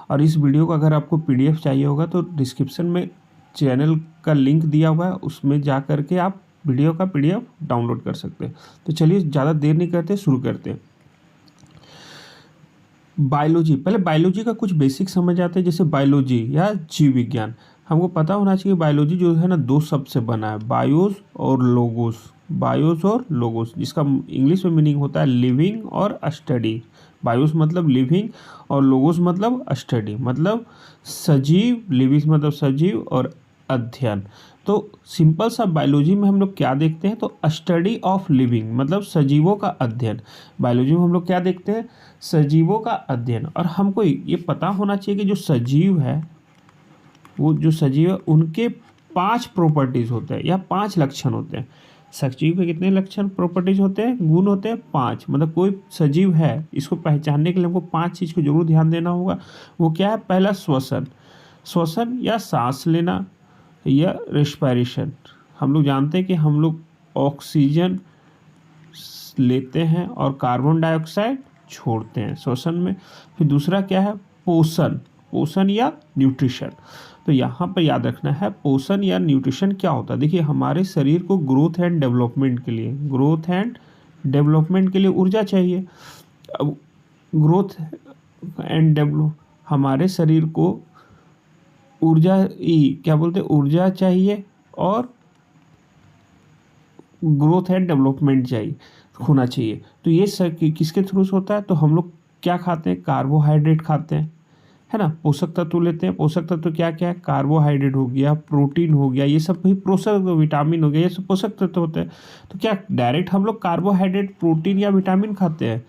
और इस वीडियो का अगर आपको PDF चाहिए होगा तो डिस्क्रिप्शन में चैनल का लिंक दिया हुआ है, उसमें जा कर के आप वीडियो का PDF डाउनलोड कर सकते हैं। तो चलिए ज़्यादा देर नहीं करते, शुरू करते हैं। बायोलॉजी, पहले बायोलॉजी का कुछ बेसिक समझ आते हैं, जैसे बायोलॉजी या जीव विज्ञान। हमको पता होना चाहिए बायोलॉजी जो है ना दो शब्द से बना है, बायोस और लोगोस। बायोस और लोगोस, जिसका इंग्लिश में मीनिंग होता है लिविंग और स्टडी। बायोस मतलब लिविंग और लोगोस मतलब स्टडी, मतलब सजीव। लिविंग मतलब सजीव और अध्ययन। तो सिंपल सा बायोलॉजी में हम लोग क्या देखते हैं, तो स्टडी ऑफ लिविंग मतलब सजीवों का अध्ययन। बायोलॉजी में हम लोग क्या देखते हैं, सजीवों का अध्ययन। और हमको ये पता होना चाहिए कि जो सजीव है, वो जो सजीव है उनके 5 प्रॉपर्टीज़ होते हैं या 5 लक्षण होते हैं। सजीव के कितने लक्षण प्रॉपर्टीज़ होते हैं, गुण होते हैं 5। मतलब कोई सजीव है, इसको पहचानने के लिए हमको 5 चीज़ को जरूर ध्यान देना होगा। वो क्या है, पहला श्वसन। श्वसन या सांस लेना या रेस्पिरेशन। हम लोग जानते हैं कि हम लोग ऑक्सीजन लेते हैं और कार्बन डाइऑक्साइड छोड़ते हैं श्वसन में। फिर दूसरा क्या है, पोषण। पोषण या न्यूट्रिशन। तो यहाँ पर याद रखना है पोषण या न्यूट्रिशन क्या होता है। देखिए हमारे शरीर को ग्रोथ एंड डेवलपमेंट के लिए, ग्रोथ एंड डेवलपमेंट के लिए ऊर्जा चाहिए। अब ग्रोथ एंड डेवलप, हमारे शरीर को ऊर्जा क्या बोलते हैं, ऊर्जा चाहिए और ग्रोथ एंड डेवलपमेंट चाहिए, होना चाहिए। तो ये किसके थ्रू से होता है, तो हम लोग क्या खाते हैं, कार्बोहाइड्रेट खाते हैं, है ना। पोषक तत्व लेते हैं। पोषक तत्व क्या क्या है, कार्बोहाइड्रेट हो गया, प्रोटीन हो गया, ये सब भी पोषक, विटामिन हो गया, ये सब पोषक तत्व होते हैं। तो क्या डायरेक्ट हम लोग कार्बोहाइड्रेट, प्रोटीन या विटामिन खाते हैं,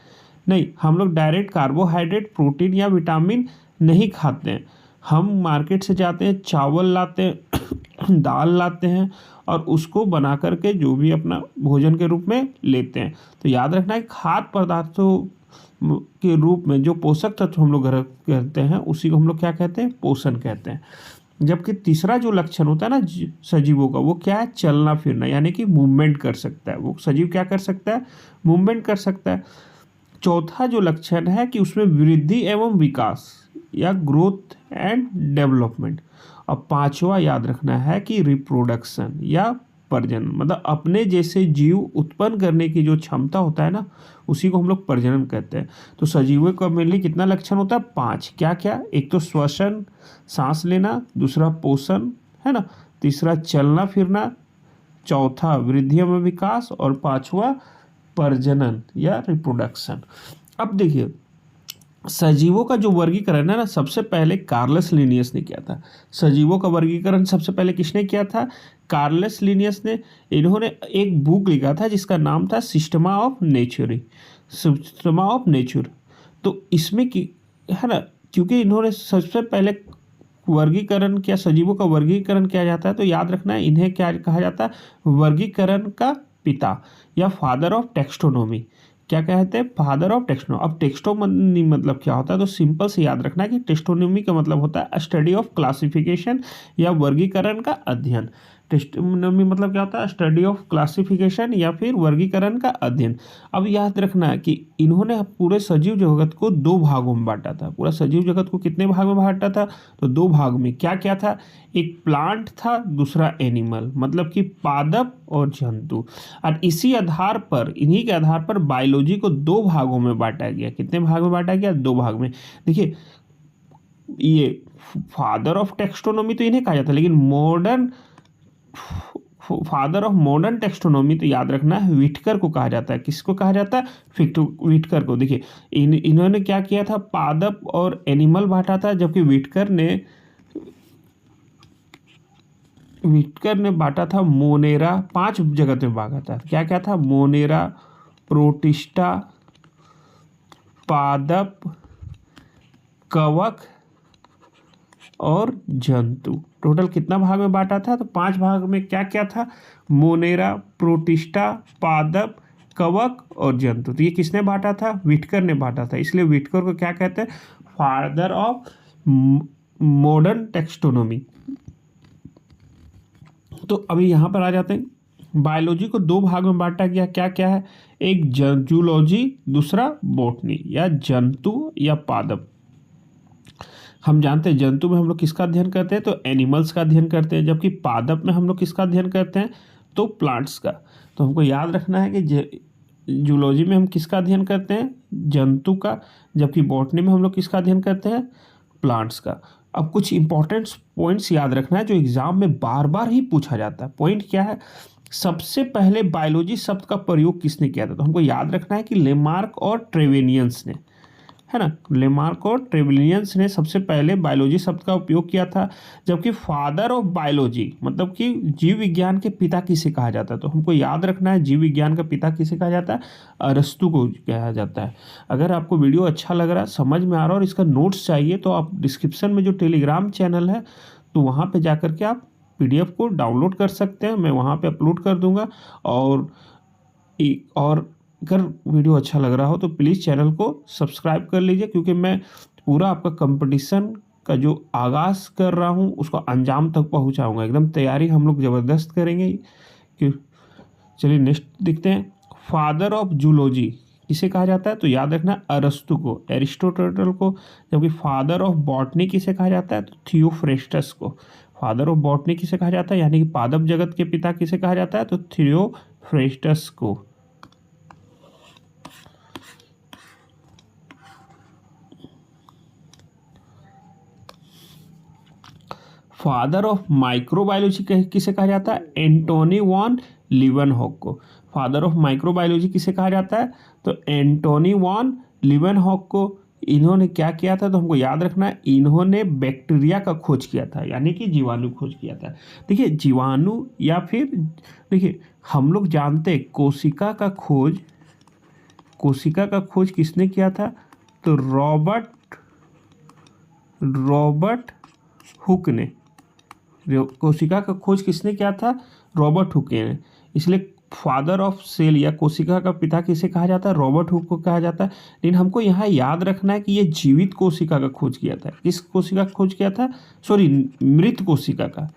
नहीं। हम लोग डायरेक्ट कार्बोहाइड्रेट, प्रोटीन या विटामिन नहीं खाते हैं। हम मार्केट से जाते हैं, चावल लाते हैं दाल लाते हैं और उसको बना करके जो भी अपना भोजन के रूप में लेते हैं। तो याद रखना है खाद्य पदार्थों के रूप में जो पोषक तत्व हम लोग कहते हैं उसी को हम लोग क्या कहते हैं, पोषण कहते हैं। जबकि तीसरा जो लक्षण होता है ना सजीवों का, वो क्या है, चलना फिरना, यानी कि मूवमेंट कर सकता है। वो सजीव क्या कर सकता है, मूवमेंट कर सकता है। चौथा जो लक्षण है कि उसमें वृद्धि एवं विकास या ग्रोथ एंड डेवलपमेंट। और पांचवा याद रखना है कि रिप्रोडक्शन या प्रजनन, मतलब अपने जैसे जीव उत्पन्न करने की जो क्षमता होता है ना, उसी को हम लोग प्रजनन कहते हैं। तो सजीवों का मेनली कितना लक्षण होता है, 5। क्या क्या, एक तो श्वसन, सांस लेना, दूसरा पोषण, है ना, तीसरा चलना फिरना, चौथा वृद्धि एवं विकास और पांचवा प्रजनन या रिप्रोडक्शन। अब देखिए सजीवों का जो वर्गीकरण है ना, सबसे पहले कार्लस लिनियस ने किया था। सजीवों का वर्गीकरण सबसे पहले किसने किया था, कार्लस लिनियस ने। इन्होंने एक बुक लिखा था जिसका नाम था Systema of nature, Systema of nature. तो इसमें की है ना, क्योंकि इन्होंने सबसे पहले वर्गीकरण किया, सजीवों का वर्गीकरण किया जाता है, तो याद रखना है इन्हें क्या कहा जाता है, वर्गीकरण का पिता या फादर ऑफ टेक्सोनोमी। क्या कहते हैं, फादर ऑफ टेक्सोनोमी। अब टेक्सोनोमी मतलब क्या होता है, तो सिंपल से याद रखना है कि टेक्सोनोमी का मतलब होता है स्टडी ऑफ क्लासिफिकेशन या वर्गीकरण का अध्ययन। टेक्सोनोमी मतलब क्या होता है, स्टडी ऑफ क्लासिफिकेशन या फिर वर्गीकरण का अध्ययन। अब याद रखना है कि इन्होंने पूरे सजीव जगत को 2 भागों में बांटा था। पूरा सजीव जगत को कितने भाग में बांटा था, तो 2 भाग में। क्या क्या था, एक प्लांट था, दूसरा एनिमल, मतलब कि पादप और जंतु। और इसी आधार पर, इन्हीं के आधार पर बायोलॉजी को 2 भागों में बांटा गया। कितने भाग में बांटा गया, 2 भाग में। देखिए ये फादर ऑफ टेक्सोनोमी तो इन्हें कहा जाता है, लेकिन modern father of modern taxonomy तो याद रखना है व्हिटकर को कहा जाता है। किसको कहा जाता है, व्हिटकर को। देखिए इन्होंने क्या किया था, पादप और एनिमल बांटा था, जबकि व्हिटकर ने बांटा था मोनेरा। 5 जगत में बांटा था। क्या क्या था, मोनेरा, प्रोटिस्टा, पादप, कवक और जंतु। टोटल कितना भाग में बांटा था, तो 5 भाग में। क्या क्या था, मोनेरा, प्रोटिस्टा, पादप, कवक और जंतु। तो ये किसने बांटा था, व्हिटकर ने बांटा था। इसलिए व्हिटकर को क्या कहते हैं, फादर ऑफ मॉडर्न टेक्सोनोमी। तो अभी यहाँ पर आ जाते हैं, बायोलॉजी को 2 भाग में बांटा गया। क्या क्या है, एक जूलॉजी, दूसरा बॉटनी या जंतु या पादप। हम जानते हैं जंतु में हम लोग किसका अध्ययन करते हैं, तो एनिमल्स का अध्ययन करते हैं, जबकि पादप में हम लोग किसका अध्ययन करते हैं, तो प्लांट्स का। तो हमको याद रखना है कि जूलॉजी में हम किसका अध्ययन करते हैं, जंतु का, जबकि बॉटनी में हम लोग किसका अध्ययन करते हैं, प्लांट्स का। अब कुछ इंपॉर्टेंट पॉइंट्स याद रखना है जो एग्जाम में बार बार ही पूछा जाता है। पॉइंट क्या है, सबसे पहले बायोलॉजी शब्द का प्रयोग किसने किया था, तो हमको याद रखना है कि लेमार्क और ट्रेवेनियंस ने, है ना, लेमार्क और ट्रेवेलियंस ने सबसे पहले बायोलॉजी शब्द का उपयोग किया था। जबकि फादर ऑफ बायोलॉजी मतलब कि जीव विज्ञान के पिता किसे कहा जाता है, तो हमको याद रखना है जीव विज्ञान का पिता किसे कहा जाता है, अरस्तु को कहा जाता है। अगर आपको वीडियो अच्छा लग रहा है, समझ में आ रहा है और इसका नोट्स चाहिए तो आप डिस्क्रिप्शन में जो टेलीग्राम चैनल है तो वहाँ पर जा कर के आप PDF को डाउनलोड कर सकते हैं, मैं वहाँ पर अपलोड कर दूँगा। और अगर वीडियो अच्छा लग रहा हो तो प्लीज़ चैनल को सब्सक्राइब कर लीजिए, क्योंकि मैं पूरा आपका कंपटीशन का जो आगाज़ कर रहा हूँ उसको अंजाम तक पहुँचाऊँगा। एकदम तैयारी हम लोग ज़बरदस्त करेंगे। क्यों, चलिए नेक्स्ट देखते हैं। फादर ऑफ जूलॉजी किसे कहा जाता है, तो याद रखना अरस्तु को, एरिस्टोटल को। जबकि फादर ऑफ बॉटनी किसे कहा जाता है, तो थियोफ्रेस्टस को। फादर ऑफ बॉटनी किसे कहा जाता है, यानी कि पादप जगत के पिता किसे कहा जाता है, तो थियोफ्रेस्टस को। फादर ऑफ माइक्रोबायोलॉजी किसे कहा जाता है, एंटोनी वॉन लीवनहॉक को। फादर ऑफ माइक्रोबायोलॉजी किसे कहा जाता है, तो एंटोनी वॉन लीवनहॉक को। इन्होंने क्या किया था, तो हमको याद रखना है इन्होंने बैक्टीरिया का खोज किया था, यानी कि जीवाणु खोज किया था। देखिए जीवाणु या फिर देखिए हम लोग जानते हैं कोशिका का खोज किसने किया था, तो रॉबर्ट हुक ने। कोशिका का खोज किसने किया था, रॉबर्ट हुक ने। इसलिए फादर ऑफ सेल या कोशिका का पिता किसे कहा जाता है, रॉबर्ट हुक को कहा जाता है। लेकिन हमको यहाँ याद रखना है कि ये जीवित कोशिका का खोज किया था। किस कोशिका का खोज किया था, सॉरी मृत कोशिका का।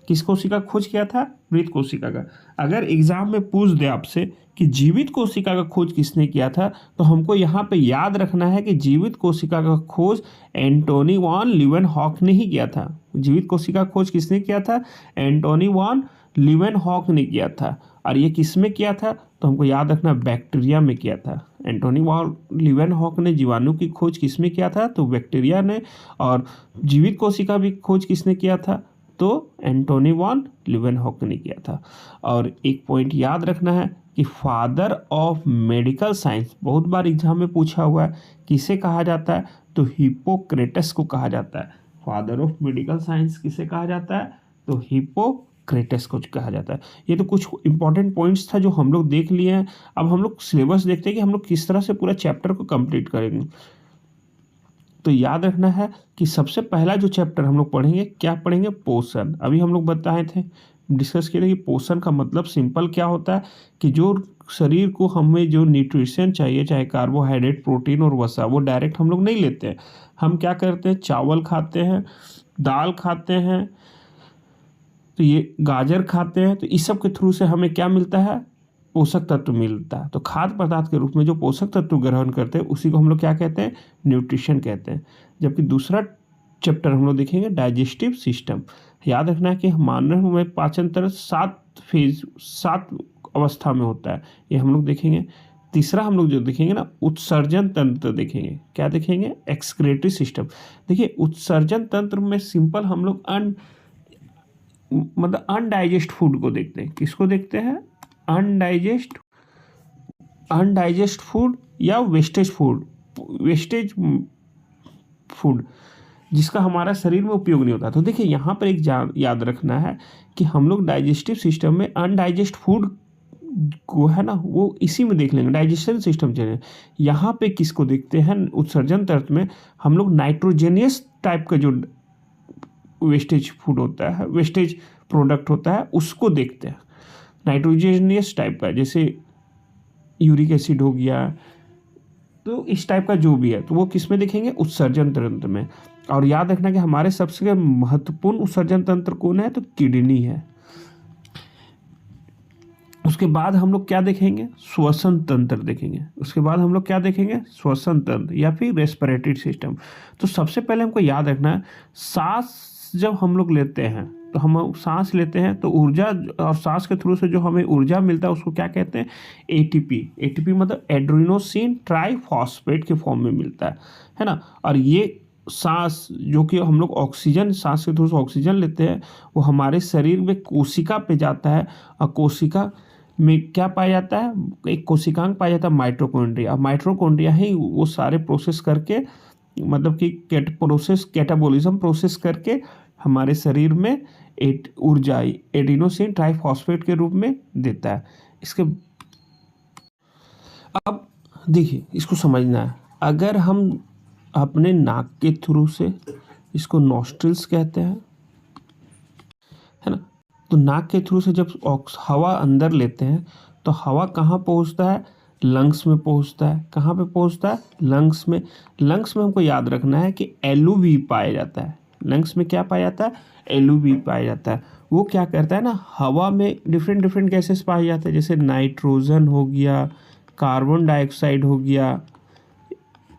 किस कोशिका का खोज किया था, मृत कोशिका का। अगर एग्जाम में पूछ दे आपसे कि जीवित कोशिका का खोज किसने किया था, तो हमको यहाँ पे याद रखना है कि जीवित कोशिका का खोज एंटोनी वॉन लीवनहॉक ने ही किया था। जीवित कोशिका का खोज किसने किया था, एंटोनी वॉन लीवनहॉक ने किया था। और ये किस में किया था, तो हमको याद रखना बैक्टीरिया में किया था। एंटोनी वॉन लीवनहॉक ने जीवाणु की खोज किस में किया था, तो बैक्टीरिया ने। और जीवित कोशिका भी खोज किसने किया था, तो एंटोनी वॉन लीवनहॉक ने किया था। और एक पॉइंट याद रखना है कि फादर ऑफ मेडिकल साइंस बहुत बार एग्जाम में पूछा हुआ है, किसे कहा जाता है, तो हिप्पोक्रेटस को कहा जाता है। फादर ऑफ मेडिकल साइंस किसे कहा जाता है, तो हिप्पोक्रेटस को कहा जाता है। ये तो कुछ इंपॉर्टेंट पॉइंट्स था जो हम लोग देख लिए हैं। अब हम लोग सिलेबस देखते हैं कि हम लोग किस तरह से पूरा चैप्टर को कंप्लीट करेंगे। तो याद रखना है कि सबसे पहला जो चैप्टर हम लोग पढ़ेंगे, क्या पढ़ेंगे, पोषण। अभी हम लोग बताए थे, डिस्कस किए थे कि पोषण का मतलब सिंपल क्या होता है कि जो शरीर को हमें जो न्यूट्रिशन चाहिए, चाहे कार्बोहाइड्रेट, प्रोटीन और वसा, वो डायरेक्ट हम लोग नहीं लेते हैं। हम क्या करते हैं, चावल खाते हैं, दाल खाते हैं, तो ये गाजर खाते हैं, तो इस सब के थ्रू से हमें क्या मिलता है, पोषक तत्व मिलता है। तो खाद्य पदार्थ के रूप में जो पोषक तत्व ग्रहण करते हैं उसी को हम लोग क्या कहते हैं, न्यूट्रिशन कहते हैं। जबकि दूसरा चैप्टर हम लोग देखेंगे डाइजेस्टिव सिस्टम। याद रखना है कि मानव में पाचन तंत्र 7 अवस्था में होता है, ये हम लोग देखेंगे। तीसरा हम लोग जो देखेंगे ना, उत्सर्जन तंत्र देखेंगे। क्या देखेंगे, एक्सक्रीटरी सिस्टम। देखिए उत्सर्जन तंत्र में सिंपल हम लोग अनडाइजेस्ट फूड को देखते हैं। किसको देखते हैं, अनडाइजेस्ट फूड या वेस्टेज फूड जिसका हमारा शरीर में उपयोग नहीं होता। तो देखिए यहाँ पर एक याद रखना है कि हम लोग डाइजेस्टिव सिस्टम में अनडाइजेस्ट फूड को, है ना, वो इसी में देख लेंगे, डाइजेशन सिस्टम चले। यहाँ पे किसको देखते हैं, उत्सर्जन तंत्र में हम लोग नाइट्रोजेनियस टाइप का जो वेस्टेज फूड होता है, वेस्टेज प्रोडक्ट होता है, उसको देखते हैं। नाइट्रोजेनियस टाइप का, जैसे यूरिक एसिड हो गया, तो इस टाइप का जो भी है, तो वो किस में देखेंगे, उत्सर्जन तंत्र में। और याद रखना कि हमारे सबसे महत्वपूर्ण उत्सर्जन तंत्र कौन है, तो किडनी है। उसके बाद हम लोग क्या देखेंगे, श्वसन तंत्र देखेंगे। उसके बाद हम लोग क्या देखेंगे, श्वसन तंत्र या फिर रेस्पिरेटरी सिस्टम। तो सबसे पहले हमको याद रखना है, सांस जब हम लोग लेते हैं तो हम सांस लेते हैं तो ऊर्जा, और सांस के थ्रू से जो हमें ऊर्जा मिलता है उसको क्या कहते हैं, एटीपी। एटीपी मतलब एड्रेनोसिन ट्राइफॉस्फेट के फॉर्म में मिलता है ना। और ये सांस जो कि हम लोग ऑक्सीजन, सांस के थ्रू से ऑक्सीजन लेते हैं, वो हमारे शरीर में कोशिका पे जाता है, और कोशिका में क्या पाया जाता है, एक कोशिकांग पाया जाता है माइटोकॉन्ड्रिया। माइटोकॉन्ड्रिया ही वो सारे प्रोसेस करके, मतलब कि कैटाबॉलिज्म प्रोसेस करके हमारे शरीर में ऊर्जा एडिनोसिन ट्राइफॉस्फेट के रूप में देता है। इसके अब देखिए, इसको समझना है, अगर हम अपने नाक के थ्रू से, इसको नॉस्ट्रिल्स कहते हैं, है ना। तो नाक के थ्रू से जब हवा अंदर लेते हैं तो हवा कहाँ पहुँचता है, लंग्स में पहुँचता है। कहाँ पे पहुँचता है, लंग्स में। लंग्स में हमको याद रखना है कि LUV पाया जाता है। लंग्स में क्या पाया जाता है, LUV पाया जाता है। वो क्या करता है ना, हवा में डिफरेंट गैसेस पाए जाते हैं, जैसे नाइट्रोजन हो गया, कार्बन डाइऑक्साइड हो गया,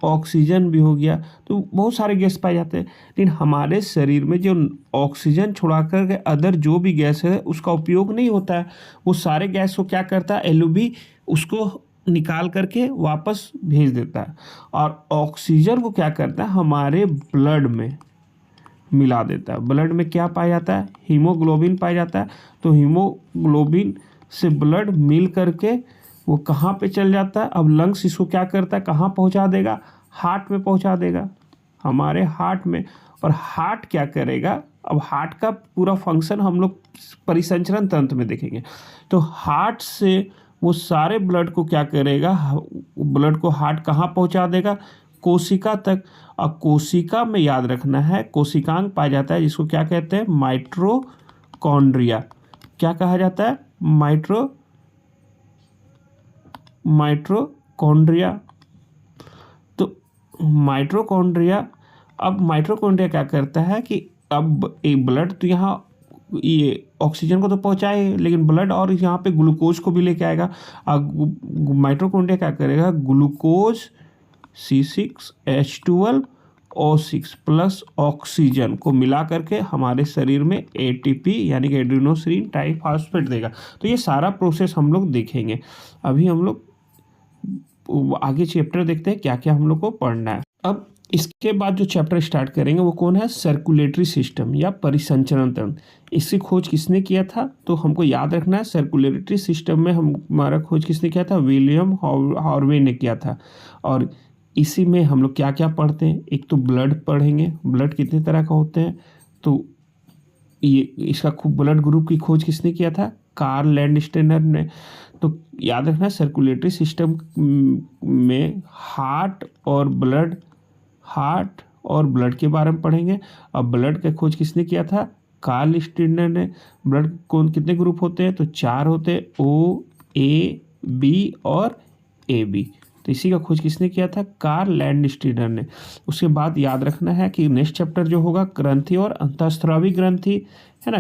ऑक्सीजन भी हो गया, तो बहुत सारे गैस पाए जाते हैं। लेकिन हमारे शरीर में जो ऑक्सीजन छोड़ा कर के अदर जो भी गैस है उसका उपयोग नहीं होता है। वो सारे गैस को क्या करता है, LUV उसको निकाल करके वापस भेज देता है, और ऑक्सीजन को क्या करता है, हमारे ब्लड में मिला देता है। ब्लड में क्या पाया जाता है, हीमोग्लोबिन पाया जाता है। तो हीमोग्लोबिन से ब्लड मिल करके वो कहाँ पे चल जाता है, अब लंग्स इसको क्या करता है, कहाँ पहुँचा देगा, हार्ट में पहुँचा देगा, हमारे हार्ट में। और हार्ट क्या करेगा, अब हार्ट का पूरा फंक्शन हम लोग परिसंचरण तंत्र में देखेंगे। तो हार्ट से वो सारे ब्लड को क्या करेगा, ब्लड को हार्ट कहाँ पहुँचा देगा, कोशिका तक। और कोशिका में याद रखना है, कोशिकांग पाया जाता है जिसको क्या कहते हैं, माइटोकॉन्ड्रिया। क्या कहा जाता है, माइटोकॉन्ड्रिया। तो माइटोकॉन्ड्रिया, अब माइटोकॉन्ड्रिया क्या करता है कि अब एक ब्लड तो यहाँ ये ऑक्सीजन को तो पहुँचाए, लेकिन ब्लड और यहाँ पे ग्लूकोज को भी लेके आएगा। माइटोकॉन्ड्रिया क्या करेगा, ग्लूकोज C6H12O6 प्लस ऑक्सीजन को मिला करके हमारे शरीर में ATP यानी कि एड्रेनोसिन ट्राइफॉस्फेट देगा। तो ये सारा प्रोसेस हम लोग देखेंगे। अभी हम लोग आगे चैप्टर देखते हैं क्या क्या हम लोग को पढ़ना है। अब इसके बाद जो चैप्टर स्टार्ट करेंगे वो कौन है, सर्कुलेटरी सिस्टम या परिसंचरण तंत्र। इसकी खोज किसने किया था, तो हमको याद रखना है, सर्कुलेटरी सिस्टम में हमारा खोज किसने किया था, विलियम हार्वे ने किया था। और इसी में हम लोग क्या क्या पढ़ते हैं, एक तो ब्लड पढ़ेंगे, ब्लड कितने तरह का होते हैं। तो ये इसका खूब ब्लड ग्रुप की खोज किसने किया था, कार्ल लैंडस्टेनर ने। तो याद रखना, सर्कुलेटरी सिस्टम में हार्ट और ब्लड के बारे में पढ़ेंगे। और ब्लड का खोज किसने किया था, कार्ल स्टेनर ने। ब्लड कौन कितने ग्रुप होते हैं, तो 4 होते हैं, O, A, B और AB। तो इसी का खोज किसने किया था, कार्ल लैंडस्टेनर ने। उसके बाद याद रखना है कि नेक्स्ट चैप्टर जो होगा ग्रंथि और अंतःस्रावी ग्रंथि, है ना,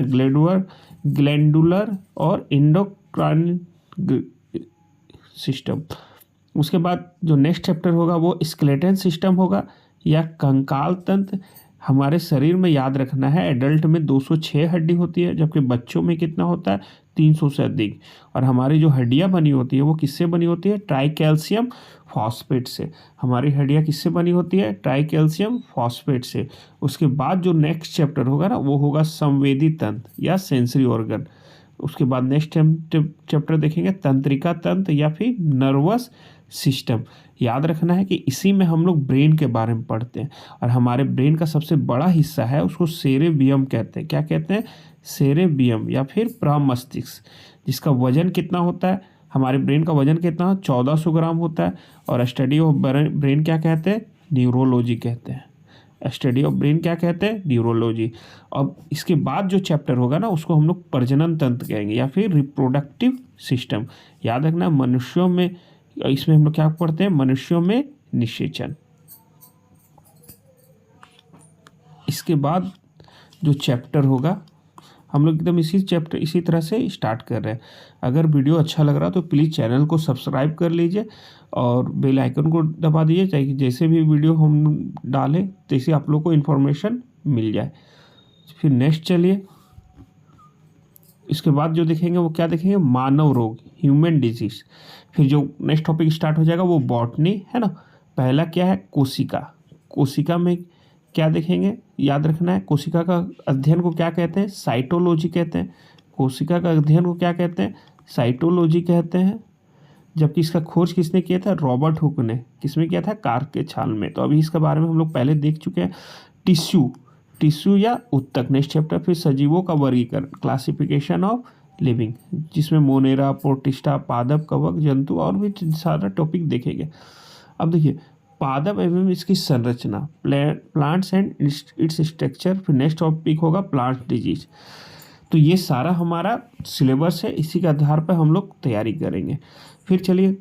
ग्लैंडुलर और एंडोक्राइन सिस्टम। उसके बाद जो नेक्स्ट चैप्टर होगा वो स्केलेटन सिस्टम होगा या कंकाल तंत्र। हमारे शरीर में याद रखना है, एडल्ट में 206 हड्डी होती है, जबकि बच्चों में कितना होता है, 300 से अधिक। और हमारी जो हड्डियां बनी होती है वो किससे बनी होती है, ट्राइकैल्शियम फॉस्फेट से। हमारी हड्डियां किससे बनी होती है, ट्राइकैल्शियम फॉस्फेट से। उसके बाद जो नेक्स्ट चैप्टर होगा ना वो होगा संवेदी तंत्र या सेंसरी ऑर्गन। उसके बाद नेक्स्ट चैप्टर देखेंगे तंत्रिका तंत्र या फिर नर्वस सिस्टम। याद रखना है कि इसी में हम लोग ब्रेन के बारे में पढ़ते हैं, और हमारे ब्रेन का सबसे बड़ा हिस्सा है उसको सेरेबियम कहते हैं। क्या कहते हैं, सेरेबियम या फिर प्रमस्तिष्क, जिसका वजन कितना होता है, हमारे ब्रेन का वजन कितना है, 1400 ग्राम होता है। और स्टडी ऑफ ब्रेन क्या कहते हैं, न्यूरोलॉजी कहते हैं। स्टडी ऑफ ब्रेन क्या कहते हैं, न्यूरोलॉजी। अब इसके बाद जो चैप्टर होगा ना उसको हम लोग प्रजनन तंत्र कहेंगे या फिर रिप्रोडक्टिव सिस्टम। याद रखना, मनुष्यों में, इसमें हम लोग क्या पढ़ते हैं, मनुष्यों में निषेचन। इसके बाद जो चैप्टर होगा हम लोग एकदम इसी चैप्टर इसी तरह से स्टार्ट कर रहे हैं। अगर वीडियो अच्छा लग रहा तो प्लीज़ चैनल को सब्सक्राइब कर लीजिए और बेल आइकन को दबा दीजिए, ताकि जैसे भी वीडियो हम डालें तैसे आप लोग को इन्फॉर्मेशन मिल जाए। फिर नेक्स्ट चलिए, इसके बाद जो देखेंगे वो क्या देखेंगे, मानव रोग, ह्यूमन डिजीज। फिर जो नेक्स्ट टॉपिक स्टार्ट हो जाएगा वो बॉटनी है ना। पहला क्या है, कोशिका। कोशिका में क्या देखेंगे, याद रखना है, कोशिका का अध्ययन को क्या कहते हैं, साइटोलॉजी कहते हैं। कोशिका का अध्ययन को क्या कहते हैं, साइटोलॉजी कहते हैं। जबकि इसका खोज किसने किया था, रॉबर्ट हुक ने। किसमें किया था, कार के छाल में। तो अभी इसके बारे में हम लोग पहले देख चुके हैं। टिश्यू या उत्तक, नेक्स्ट चैप्टर। फिर सजीवों का वर्गीकरण, क्लासिफिकेशन ऑफ लिविंग, जिसमें मोनेरा, प्रोटिस्टा, पादप, कवक, जंतु और भी सारा टॉपिक देखेंगे। अब देखिए पादप एवं इसकी संरचना, प्लांट्स एंड इट्स स्ट्रक्चर। फिर नेक्स्ट टॉपिक होगा प्लांट डिजीज। तो ये सारा हमारा सिलेबस है, इसी के आधार पर हम लोग तैयारी करेंगे। फिर चलिए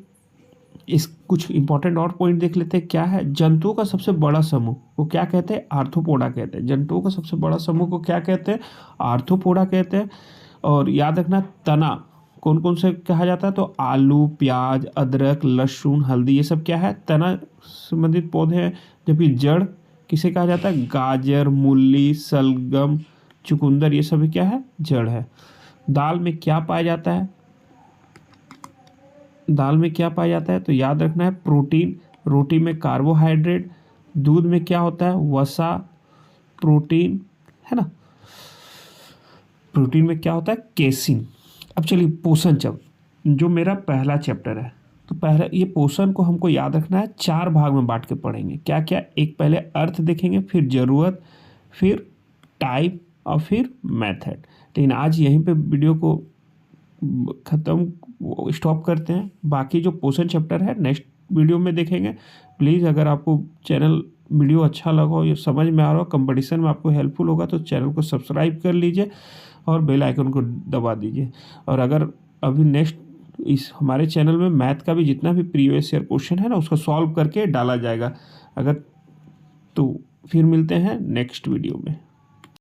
इस कुछ इंपॉर्टेंट और पॉइंट देख लेते हैं। क्या है, जंतुओं का सबसे बड़ा समूह को क्या कहते हैं, आर्थ्रोपोडा कहते हैं। जंतुओं का सबसे बड़ा समूह को क्या कहते हैं, आर्थ्रोपोडा कहते हैं। और याद रखना, तना कौन कौन से कहा जाता है, तो आलू, प्याज, अदरक, लहसुन, हल्दी, ये सब क्या है, तना संबंधित पौधे हैं। जबकि जड़ किसे कहा जाता है, गाजर, मूली, सलगम, चुकंदर, ये सभी क्या है, जड़ है। दाल में क्या पाया जाता है, दाल में क्या पाया जाता है, तो याद रखना है प्रोटीन। रोटी में कार्बोहाइड्रेट। दूध में क्या होता है, वसा, प्रोटीन, है ना। प्रोटीन में क्या होता है, केसिन। अब चलिए पोषण जो मेरा पहला चैप्टर है, तो पहले ये पोषण को हमको याद रखना है, 4 भाग में बांट के पढ़ेंगे। क्या क्या, एक पहले अर्थ देखेंगे, फिर ज़रूरत, फिर टाइप और फिर मेथड। लेकिन आज यहीं पे वीडियो को स्टॉप करते हैं। बाकी जो पोषण चैप्टर है नेक्स्ट वीडियो में देखेंगे। प्लीज़ अगर आपको चैनल वीडियो अच्छा लगा हो, ये समझ में आ रहा हो, कंपटीशन में आपको हेल्पफुल होगा, तो चैनल को सब्सक्राइब कर लीजिए और बेल आइकन को दबा दीजिए। और अगर अभी नेक्स्ट इस हमारे चैनल में मैथ का भी जितना भी प्रीवियस ईयर क्वेश्चन है ना, उसको सॉल्व करके डाला जाएगा। अगर तो फिर मिलते हैं नेक्स्ट वीडियो में।